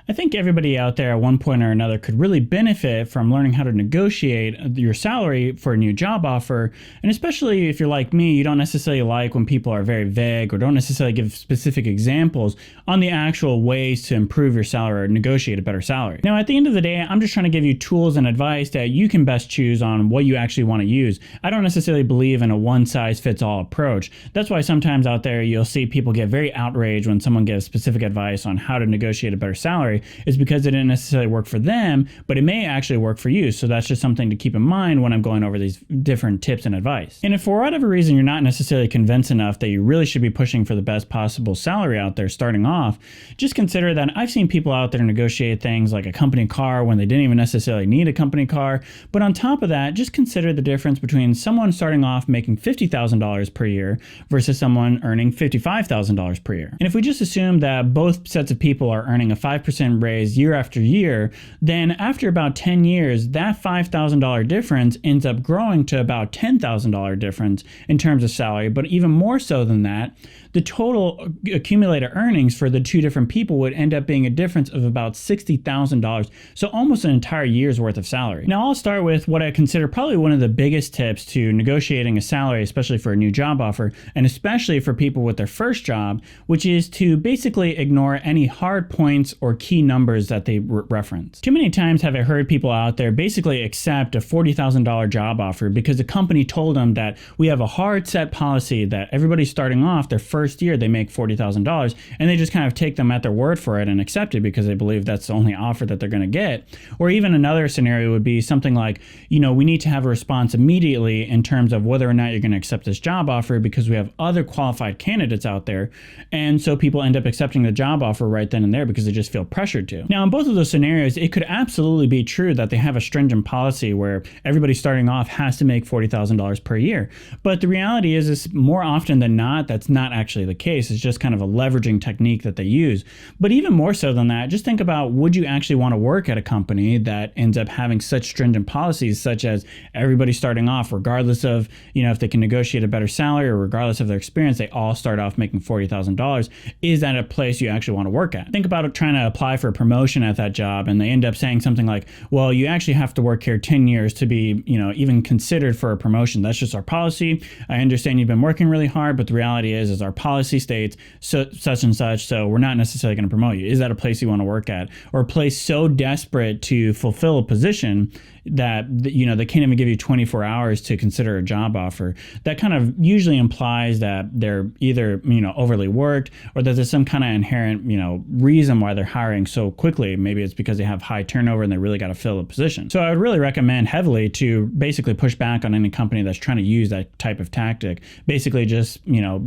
I think everybody out there at one point or another could really benefit from learning how to negotiate your salary for a new job offer. And especially if you're like me, you don't necessarily like when people are very vague or don't necessarily give specific examples on the actual ways to improve your salary or negotiate a better salary. Now, at the end of the day, I'm just trying to give you tools and advice that you can best choose on what you actually want to use. I don't necessarily believe in a one-size-fits-all approach. That's why sometimes out there you'll see people get very outraged when someone gives specific advice on how to negotiate a better salary. Is because it didn't necessarily work for them, but it may actually work for you. So that's just something to keep in mind when I'm going over these different tips and advice. And if for whatever reason you're not necessarily convinced enough that you really should be pushing for the best possible salary out there starting off, just consider that I've seen people out there negotiate things like a company car when they didn't even necessarily need a company car. But on top of that, just consider the difference between someone starting off making $50,000 per year versus someone earning $55,000 per year. And if we just assume that both sets of people are earning a 5% raise year after year, then after about 10 years, that $5,000 difference ends up growing to about $10,000 difference in terms of salary. But even more so than that, the total accumulated earnings for the two different people would end up being a difference of about $60,000. So almost an entire year's worth of salary. Now I'll start with what I consider probably one of the biggest tips to negotiating a salary, especially for a new job offer, and especially for people with their first job, which is to basically ignore any hard points or key numbers that they reference. Too many times have I heard people out there basically accept a $40,000 job offer because the company told them that we have a hard set policy that everybody starting off their first year they make $40,000, and they just kind of take them at their word for it and accept it because they believe that's the only offer that they're going to get. Or even another scenario would be something like, we need to have a response immediately in terms of whether or not you're going to accept this job offer because we have other qualified candidates out there. And so people end up accepting the job offer right then and there because they just feel pressured to. Now, in both of those scenarios, it could absolutely be true that they have a stringent policy where everybody starting off has to make $40,000 per year. But the reality is more often than not, that's not actually the case. It's just kind of a leveraging technique that they use. But even more so than that, just think about, would you actually want to work at a company that ends up having such stringent policies, such as everybody starting off, regardless of, if they can negotiate a better salary or regardless of their experience, they all start off making $40,000. Is that a place you actually want to work at? Think about trying to apply for a promotion at that job, and they end up saying something like, well, you actually have to work here 10 years to be, even considered for a promotion. That's just our policy. I understand you've been working really hard, but the reality is our policy states such and such, so we're not necessarily going to promote you. Is that a place you want to work at? Or a place so desperate to fulfill a position that they can't even give you 24 hours to consider a job offer? That kind of usually implies that they're either overly worked, or that there's some kind of inherent reason why they're hiring so quickly. Maybe it's because they have high turnover and they really got to fill a position. So I would really recommend heavily to basically push back on any company that's trying to use that type of tactic. Basically just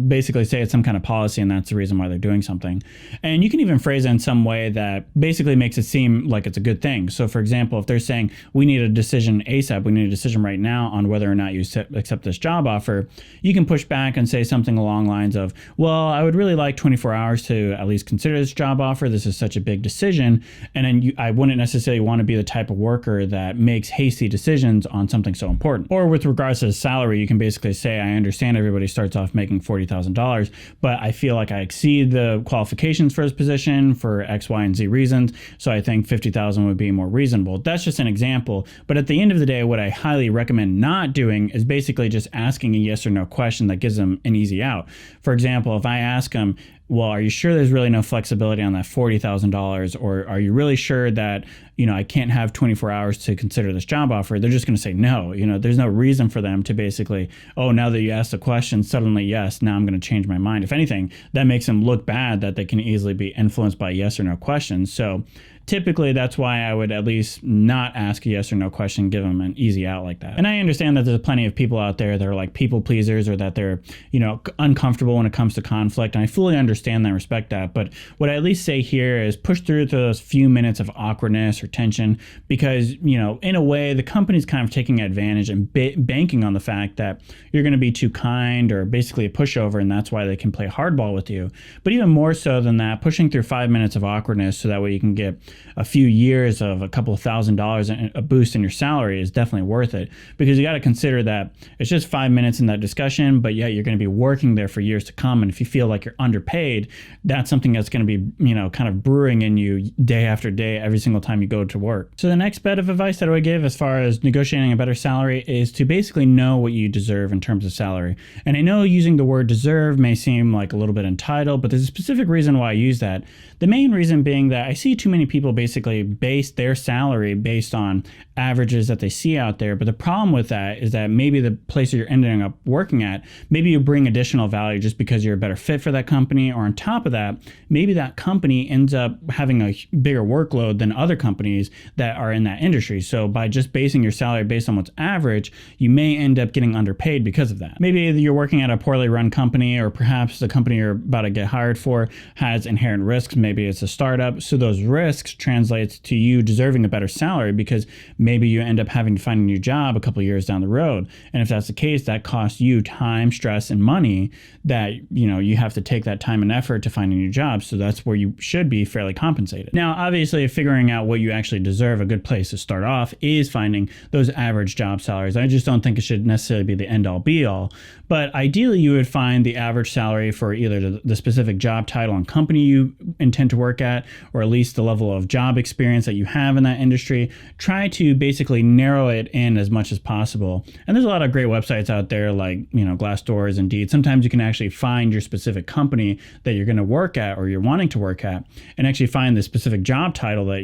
basically say it's some kind of policy and that's the reason why they're doing something. And you can even phrase it in some way that basically makes it seem like it's a good thing. So for example, if they're saying we need a decision ASAP, we need a decision right now on whether or not you accept this job offer, you can push back and say something along lines of, well, I would really like 24 hours to at least consider this job offer. This is such a big decision. And then I wouldn't necessarily want to be the type of worker that makes hasty decisions on something so important. Or with regards to the salary, you can basically say, I understand everybody starts off making $40,000, but I feel like I exceed the qualifications for this position for X, Y, and Z reasons. So I think $50,000 would be more reasonable. That's just an example. But at the end of the day, what I highly recommend not doing is basically just asking a yes or no question that gives them an easy out. For example, if I ask them, well, are you sure there's really no flexibility on that $40,000? Or are you really sure that, I can't have 24 hours to consider this job offer? They're just going to say no. There's no reason for them to basically, oh, now that you asked the question, suddenly, yes, now I'm going to change my mind. If anything, that makes them look bad that they can easily be influenced by yes or no questions. So typically, that's why I would at least not ask a yes or no question, give them an easy out like that. And I understand that there's plenty of people out there that are like people pleasers, or that they're, uncomfortable when it comes to conflict. And I fully understand that and respect that. But what I at least say here is push through to those few minutes of awkwardness or tension, because, in a way, the company's kind of taking advantage and banking on the fact that you're going to be too kind or basically a pushover, and that's why they can play hardball with you. But even more so than that, pushing through 5 minutes of awkwardness so that way you can get a few years of a couple of $1,000s and a boost in your salary is definitely worth it, because you got to consider that it's just 5 minutes in that discussion, but yeah, you're going to be working there for years to come. And if you feel like you're underpaid, that's something that's going to be, kind of brewing in you day after day, every single time you go to work. So the next bit of advice that I would give as far as negotiating a better salary is to basically know what you deserve in terms of salary. And I know using the word deserve may seem like a little bit entitled, but there's a specific reason why I use that. The main reason being that I see too many people basically base their salary based on averages that they see out there. But the problem with that is that maybe the place that you're ending up working at, maybe you bring additional value just because you're a better fit for that company, or on top of that, maybe that company ends up having a bigger workload than other companies that are in that industry. So by just basing your salary based on what's average, you may end up getting underpaid because of that. Maybe you're working at a poorly run company, or perhaps the company you're about to get hired for has inherent risks. Maybe it's a startup. So those risks translates to you deserving a better salary, because maybe you end up having to find a new job a couple of years down the road. And if that's the case, that costs you time, stress, and money that, you have to take that time and effort to find a new job. So that's where you should be fairly compensated. Now, obviously, figuring out what you actually deserve, a good place to start off is finding those average job salaries. I just don't think it should necessarily be the end all be all. But ideally, you would find the average salary for either the specific job title and company you intend to work at, or at least the level of job experience that you have in that industry. Try to basically narrow it in as much as possible. And there's a lot of great websites out there like, Glassdoor, Indeed. Sometimes you can actually find your specific company that you're going to work at or you're wanting to work at, and actually find the specific job title that,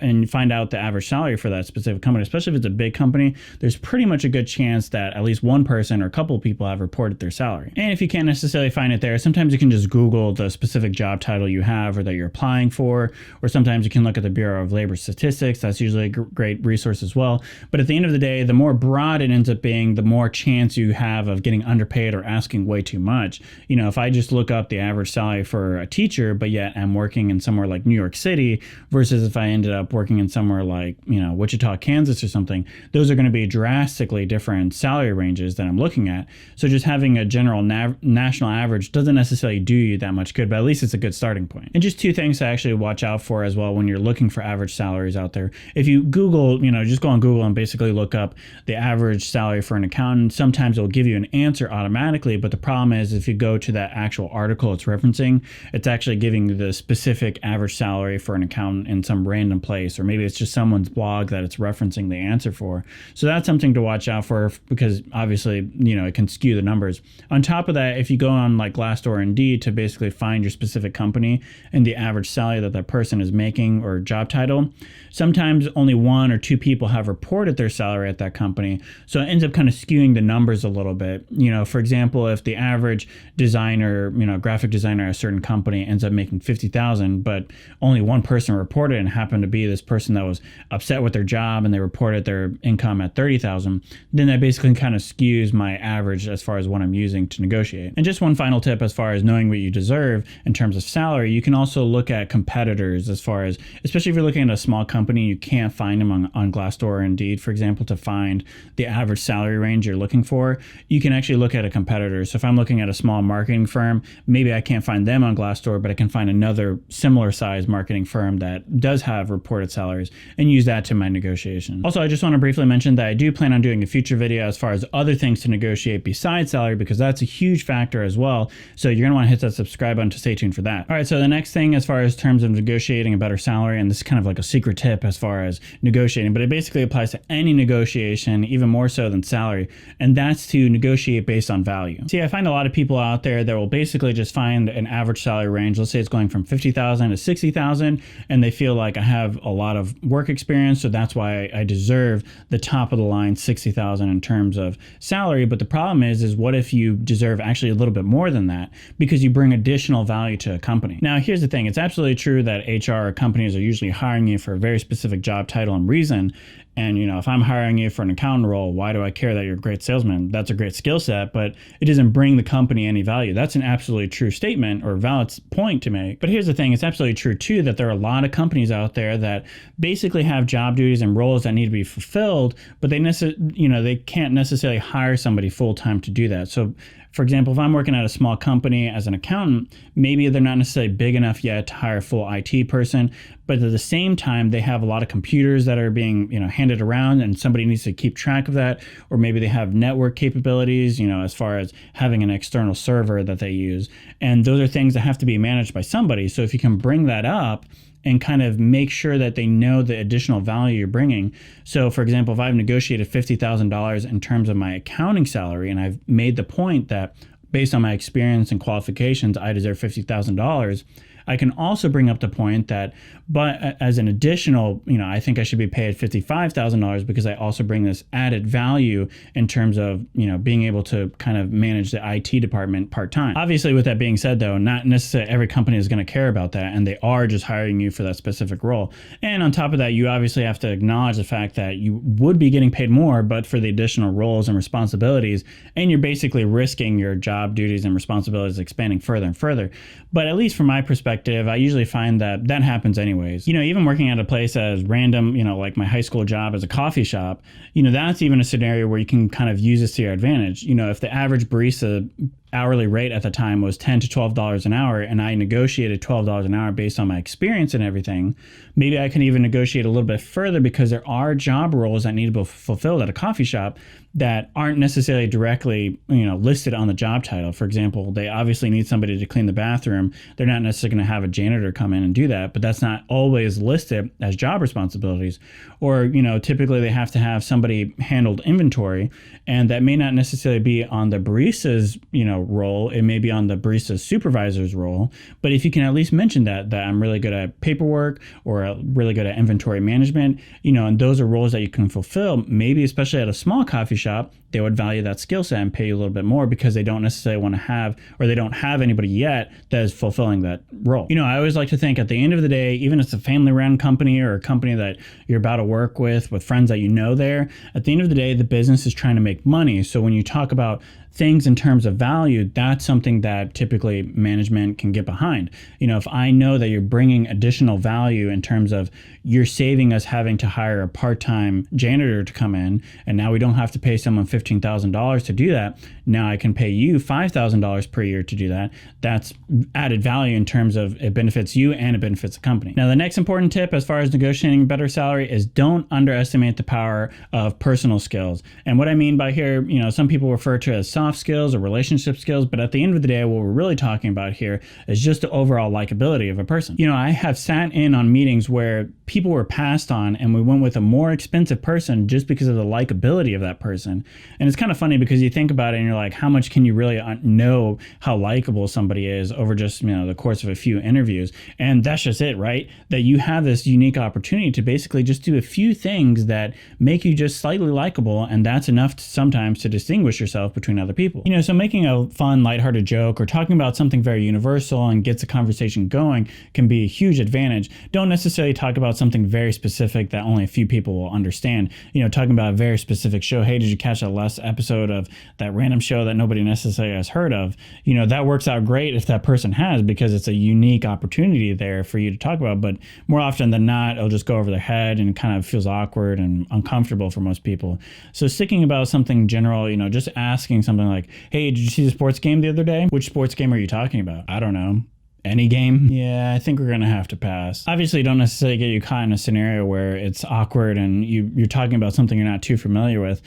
and find out the average salary for that specific company. Especially if it's a big company, there's pretty much a good chance that at least one person or a couple of people have reported their salary. And if you can't necessarily find it there, sometimes you can just Google the specific job title you have or that you're applying for, or sometimes you can look at the Bureau of Labor Statistics. That's usually a great resource as well. But at the end of the day, the more broad it ends up being, the more chance you have of getting underpaid or asking way too much. If I just look up the average salary for a teacher, but yet I'm working in somewhere like New York City, versus if I ended up working in somewhere like, Wichita, Kansas or something, those are going to be drastically different salary ranges that I'm looking at. So just having a general national average doesn't necessarily do you that much good, but at least it's a good starting point. And just two things to actually watch out for as well when you're looking for average salaries out there. If you Google, just go on Google and basically look up the average salary for an accountant, sometimes it'll give you an answer automatically. But the problem is if you go to that actual article it's referencing, it's actually giving the specific average salary for an accountant in some random place, or maybe it's just someone's blog that it's referencing the answer for. So that's something to watch out for, because obviously, it can skew the numbers. On top of that, if you go on like Glassdoor or Indeed to basically find your specific company and the average salary that person is making or job title, sometimes only one or two people have reported their salary at that company. So it ends up kind of skewing the numbers a little bit. For example, if the average designer, graphic designer at a certain company ends up making $50,000, but only one person reported and happened to be this person that was upset with their job and they reported their income at $30,000, then that basically kind of skews my average as far as what I'm using to negotiate. And just one final tip as far as knowing what you deserve in terms of salary, you can also look at competitors as far as, especially if you're looking at a small company, you can't find them on Glassdoor or Indeed, for example, to find the average salary range you're looking for. You can actually look at a competitor. So if I'm looking at a small marketing firm, maybe I can't find them on Glassdoor, but I can find another similar size marketing firm that does have reported salaries and use that to my negotiation. Also, I just want to briefly mention that I do plan on doing a future video as far as other things to negotiate besides salary, because that's a huge factor as well. So you're going to want to hit that subscribe button to stay tuned for that. All right, so the next thing as far as terms of negotiating a better salary, and this is kind of like a secret tip as far as negotiating, but it basically applies to any negotiation, even more so than salary, and that's to negotiate based on value. See, I find a lot of people out there that will basically just find an average salary range. Let's say it's going from $50,000 to $60,000, and they feel like I have a lot of work experience, so that's why I deserve the top of the line $60,000 in terms of salary. But the problem is what if you deserve actually a little bit more than that because you bring additional value to a company? Now, here's the thing. It's absolutely true that HR companies are usually hiring you for a very specific job title and reason. And, if I'm hiring you for an accountant role, why do I care that you're a great salesman? That's a great skill set, but it doesn't bring the company any value. That's an absolutely true statement or valid point to make. But here's the thing. It's absolutely true, too, that there are a lot of companies out there that basically have job duties and roles that need to be fulfilled, but they can't necessarily hire somebody full time to do that. So For example, if I'm working at a small company as an accountant, maybe they're not necessarily big enough yet to hire a full IT person, but at the same time, they have a lot of computers that are being, handed around, and somebody needs to keep track of that. Or maybe they have network capabilities, as far as having an external server that they use. And those are things that have to be managed by somebody. So if you can bring that up and kind of make sure that they know the additional value you're bringing. So, for example, if I've negotiated $50,000 in terms of my accounting salary, and I've made the point that based on my experience and qualifications, I deserve $50,000, I can also bring up the point that, but as an additional, I think I should be paid $55,000 because I also bring this added value in terms of, being able to kind of manage the IT department part-time. Obviously, with that being said, though, not necessarily every company is going to care about that, and they are just hiring you for that specific role. And on top of that, you obviously have to acknowledge the fact that you would be getting paid more, but for the additional roles and responsibilities, and you're basically risking your job duties and responsibilities expanding further and further. But at least from my perspective, I usually find that happens anyways. Even working at a place as random, like my high school job as a coffee shop, that's even a scenario where you can kind of use this to your advantage. If the average barista hourly rate at the time was $10 to $12 an hour, and I negotiated $12 an hour based on my experience and everything, maybe I can even negotiate a little bit further because there are job roles that need to be fulfilled at a coffee shop that aren't necessarily directly, listed on the job title. For example, they obviously need somebody to clean the bathroom. They're not necessarily going to have a janitor come in and do that, but that's not always listed as job responsibilities. Or, typically they have to have somebody handle inventory, and that may not necessarily be on the barista's, role. It may be on the barista supervisor's role. But if you can at least mention that I'm really good at paperwork or really good at inventory management, and those are roles that you can fulfill, maybe especially at a small coffee shop, they would value that skill set and pay you a little bit more because they don't necessarily want to have, or they don't have anybody yet that is fulfilling that role. I always like to think at the end of the day, even if it's a family-run company or a company that you're about to work with friends that there, at the end of the day, the business is trying to make money. So when you talk about things in terms of value, that's something that typically management can get behind. If I know that you're bringing additional value in terms of you're saving us having to hire a part-time janitor to come in, and now we don't have to pay someone $15,000 to do that. Now I can pay you $5,000 per year to do that. That's added value in terms of it benefits you and it benefits the company. Now, the next important tip as far as negotiating better salary is don't underestimate the power of personal skills. And what I mean by here, some people refer to it as soft skills or relationship skills, but at the end of the day, what we're really talking about here is just the overall likability of a person. I have sat in on meetings where people were passed on and we went with a more expensive person just because of the likability of that person. And it's kind of funny because you think about it and you're like, how much can you really know how likable somebody is over just, the course of a few interviews? And that's just it, right? That you have this unique opportunity to basically just do a few things that make you just slightly likable, and that's enough sometimes to distinguish yourself between other people. So making a fun, lighthearted joke or talking about something very universal and gets a conversation going can be a huge advantage. Don't necessarily talk about something very specific that only a few people will understand. Talking about a very specific show. Hey, did you catch that last episode of that random show that nobody necessarily has heard of? That works out great if that person has, because it's a unique opportunity there for you to talk about. But more often than not, it'll just go over their head and kind of feels awkward and uncomfortable for most people. So sticking about something general, just asking something like, hey, did you see the sports game the other day? Which sports game are you talking about? I don't know. Any game? Yeah, I think we're going to have to pass. Obviously, don't necessarily get you caught in a scenario where it's awkward and you're talking about something you're not too familiar with.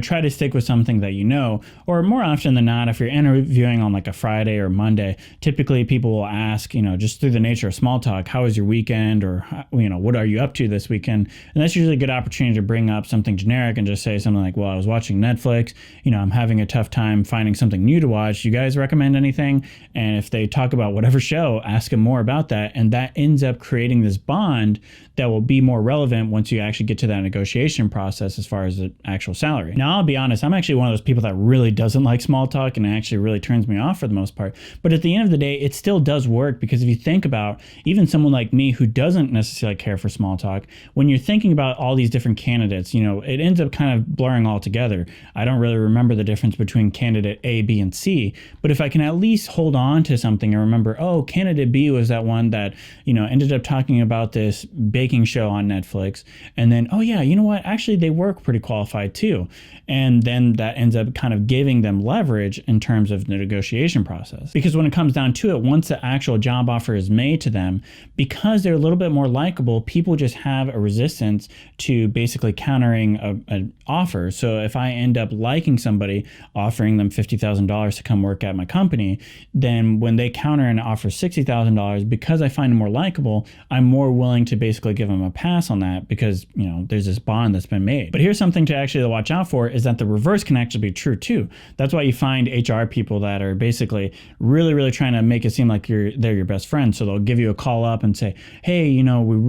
Try to stick with something that you know. Or more often than not, if you're interviewing on like a Friday or Monday, typically people will ask, just through the nature of small talk, how was your weekend? Or, what are you up to this weekend? And that's usually a good opportunity to bring up something generic and just say something like, well, I was watching Netflix. I'm having a tough time finding something new to watch. You guys recommend anything? And if they talk about whatever show, ask them more about that, and that ends up creating this bond that will be more relevant once you actually get to that negotiation process as far as the actual salary. Now, I'll be honest, I'm actually one of those people that really doesn't like small talk, and it actually really turns me off for the most part. But at the end of the day, it still does work, because if you think about even someone like me who doesn't necessarily care for small talk, when you're thinking about all these different candidates, it ends up kind of blurring all together. I don't really remember the difference between candidate A, B, and C, but if I can at least hold on to something and remember, oh, candidate B was that one that, ended up talking about this baking show on Netflix. And then, oh yeah, you know what? Actually, they work pretty qualified too. And then that ends up kind of giving them leverage in terms of the negotiation process. Because when it comes down to it, once the actual job offer is made to them, because they're a little bit more likable, people just have a resistance to basically countering an offer. So if I end up liking somebody, offering them $50,000 to come work at my company, then when they counter and offer $60,000, because I find them more likable, I'm more willing to basically give them a pass on that because, there's this bond that's been made. But here's something to actually watch out for is that the reverse can actually be true too. That's why you find HR people that are basically really, really trying to make it seem like they're your best friend. So they'll give you a call up and say, hey,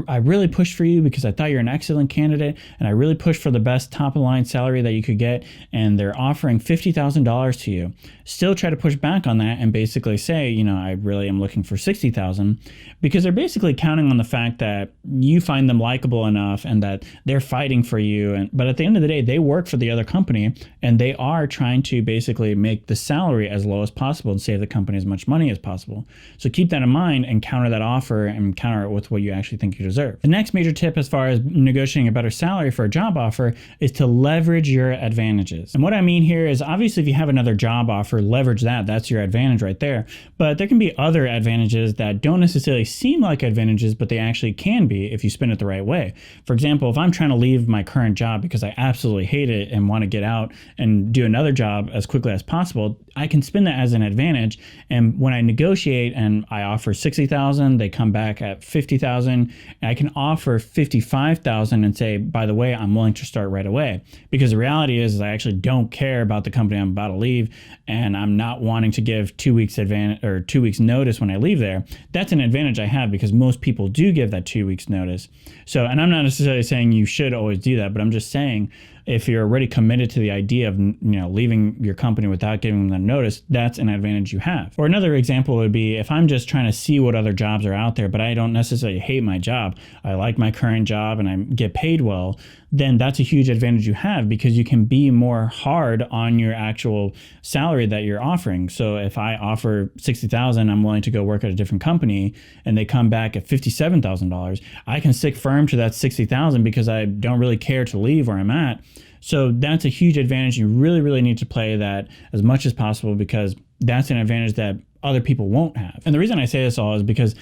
I really pushed for you because I thought you're an excellent candidate and I really pushed for the best top of the line salary that you could get, and they're offering $50,000 to you. Still try to push back on that and basically say, I really am looking for $60,000, because they're basically counting on the fact that you find them likable enough and that they're fighting for you. But at the end of the day, they work for the other company and they are trying to basically make the salary as low as possible and save the company as much money as possible. So keep that in mind and counter that offer and counter it with what you actually think you deserve. The next major tip as far as negotiating a better salary for a job offer is to leverage your advantages. And what I mean here is, obviously, if you have another job offer, leverage that. That's your advantage right there. But there can be other advantages that don't necessarily seem like advantages, but they actually can be if you spin it the right way. For example, if I'm trying to leave my current job because I absolutely hate it and want to get out and do another job as quickly as possible, I can spin that as an advantage. And when I negotiate and I offer $60,000, they come back at $50,000, I can offer $55,000 and say, by the way, I'm willing to start right away. Because the reality is I actually don't care about the company I'm about to leave, and I'm not wanting to give 2 weeks advantage or 2 weeks notice when I leave there. That's an advantage I have because most people do give that 2 weeks notice. So, and I'm not necessarily saying you should always do that, but I'm just saying if you're already committed to the idea of leaving your company without giving them notice, that's an advantage you have. Or another example would be if I'm just trying to see what other jobs are out there, but I don't necessarily hate my job, I like my current job and I get paid well, then that's a huge advantage you have because you can be more hard on your actual salary that you're offering. So if I offer $60,000, I'm willing to go work at a different company and they come back at $57,000, I can stick firm to that $60,000 because I don't really care to leave where I'm at. So that's a huge advantage. You really, really need to play that as much as possible because that's an advantage that other people won't have. And the reason I say this all is because,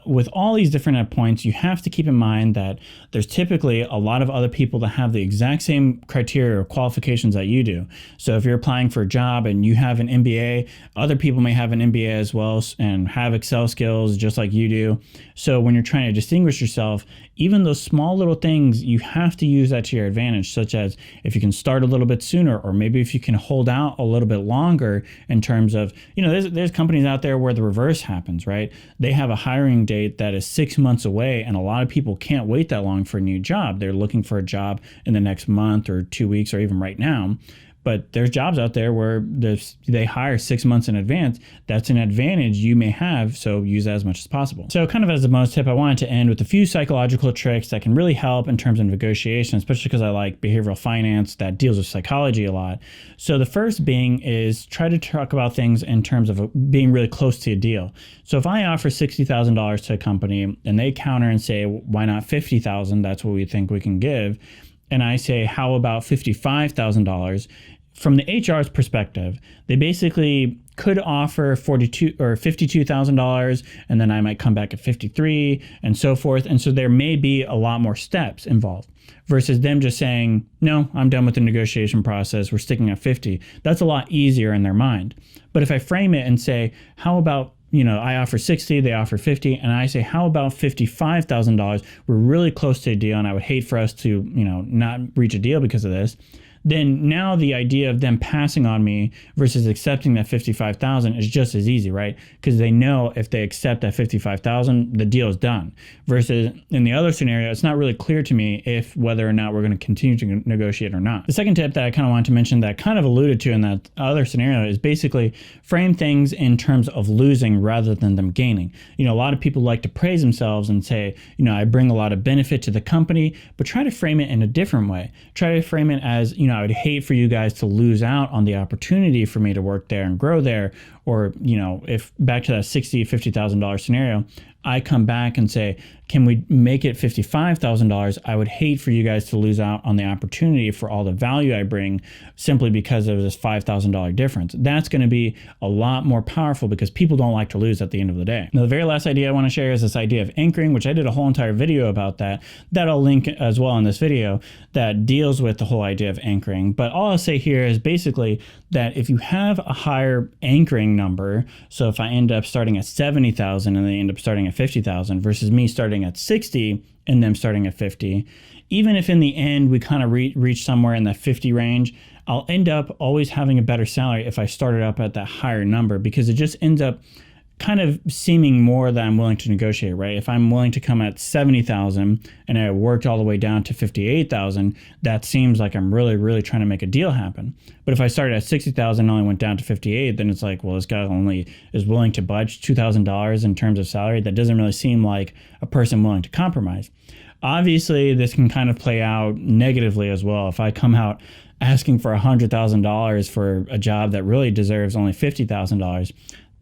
with all these different points, you have to keep in mind that there's typically a lot of other people that have the exact same criteria or qualifications that you do. So if you're applying for a job and you have an MBA, other people may have an MBA as well and have Excel skills just like you do. So when you're trying to distinguish yourself, even those small little things, you have to use that to your advantage, such as if you can start a little bit sooner, or maybe if you can hold out a little bit longer in terms of, there's companies out there where the reverse happens, right? They have a hiring date that is 6 months away, and a lot of people can't wait that long for a new job. They're looking for a job in the next month or 2 weeks or even right now. But there's jobs out there where they hire 6 months in advance. That's an advantage you may have, so use that as much as possible. So kind of as the bonus tip, I wanted to end with a few psychological tricks that can really help in terms of negotiation, especially because I like behavioral finance that deals with psychology a lot. So the first being is try to talk about things in terms of being really close to a deal. So if I offer $60,000 to a company and they counter and say, why not $50,000? That's what we think we can give. And I say, how about $55,000? From the HR's perspective, they basically could offer $52,000, and then I might come back at 53 and so forth. And so there may be a lot more steps involved versus them just saying, no, I'm done with the negotiation process. We're sticking at 50. That's a lot easier in their mind. But if I frame it and say, how about I offer 60, they offer 50, and I say, how about $55,000? We're really close to a deal, and I would hate for us to, not reach a deal because of this. Then now the idea of them passing on me versus accepting that $55,000 is just as easy, right? Because they know if they accept that $55,000, the deal is done. Versus in the other scenario, it's not really clear to me if whether or not we're going to continue to negotiate or not. The second tip that I kind of wanted to mention that kind of alluded to in that other scenario is basically frame things in terms of losing rather than them gaining. A lot of people like to praise themselves and say, I bring a lot of benefit to the company, but try to frame it in a different way. Try to frame it as, I would hate for you guys to lose out on the opportunity for me to work there and grow there. Or, if back to that $60,000, $50,000 scenario, I come back and say, can we make it $55,000? I would hate for you guys to lose out on the opportunity for all the value I bring simply because of this $5,000 difference. That's going to be a lot more powerful because people don't like to lose at the end of the day. Now, the very last idea I want to share is this idea of anchoring, which I did a whole entire video about that I'll link as well in this video that deals with the whole idea of anchoring. But all I'll say here is basically that if you have a higher anchoring number, so if I end up starting at 70,000 and they end up starting at 50,000 versus me starting at 60 and them starting at 50, even if in the end we kind of reach somewhere in that 50 range, I'll end up always having a better salary if I started up at that higher number, because it just ends up kind of seeming more that I'm willing to negotiate, right? If I'm willing to come at 70,000 and I worked all the way down to 58,000, that seems like I'm really, really trying to make a deal happen. But if I started at 60,000 and only went down to 58, then it's like, well, this guy only is willing to budge $2,000 in terms of salary. That doesn't really seem like a person willing to compromise. Obviously, this can kind of play out negatively as well. If I come out asking for $100,000 for a job that really deserves only $50,000,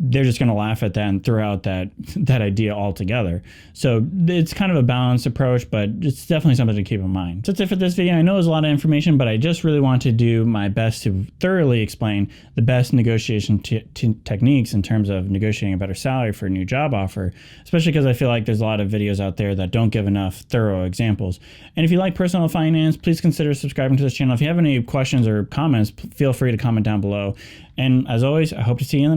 they're just going to laugh at that and throw out that idea altogether. So it's kind of a balanced approach, but it's definitely something to keep in mind. So that's it for this video. I know it was a lot of information, but I just really want to do my best to thoroughly explain the best negotiation techniques in terms of negotiating a better salary for a new job offer, especially because I feel like there's a lot of videos out there that don't give enough thorough examples. And if you like personal finance, please consider subscribing to this channel. If you have any questions or comments, feel free to comment down below. And as always, I hope to see you in the next